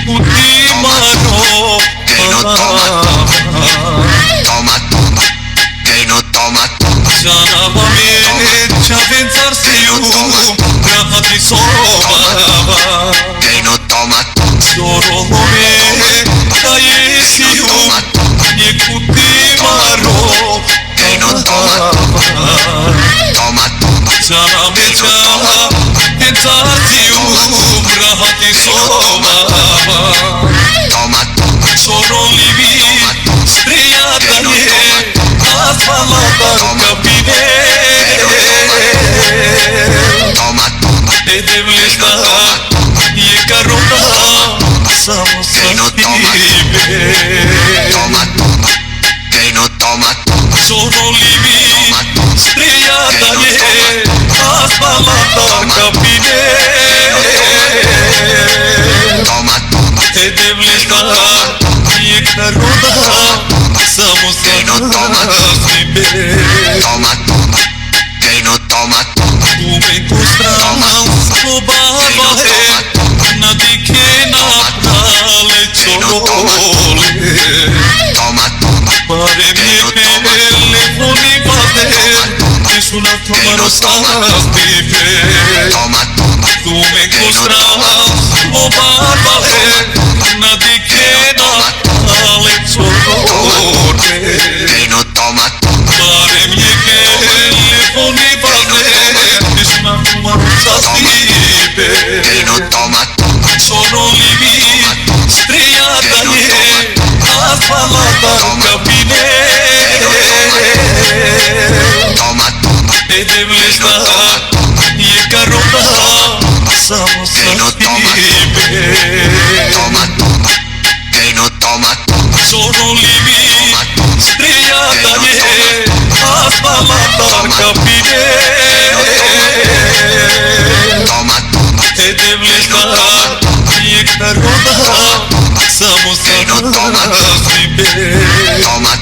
cuti mano. Quem não toma, toma, toma. Quem não toma, toma. Janava me chavențarsiu, grahati sova. Quem não toma, toma. Sorolome caesiu, e cuti mano. Quem não toma, toma, toma. Janame chavențarsiu, grahati sova. Toma, toma. Sorolivi strejata je, asfalata capine. Toma, toma. E devlesta je carota, samo sastibe. Toma, toma. Quem não toma, toma. Sorolivi strejata je, asfalata capine. Toma, toma. E devlesta je carota, samo sastibe. Toma, toma. Quem não toma, toma. Tu me encontras no barbaje, na diquena prale chorole. Toma, toma. Pare mi telefoni bate, es una toma no sastibe. Toma, toma. Tu me encontras no barbaje, na diquena prale chorole. Quem não toma, toma. Pare mi telefoni bate, es una toma no sastibe. Quem não toma, toma. Sorolivi strejata je, asfalata capine. Toma, toma. E devlesta je carota, samo sastibe. Toma, toma. Quem não toma, toma. Sorolivi strejata je, asfalata capine. Toma, toma. E devlesta je carota, samo sastibe. Toma.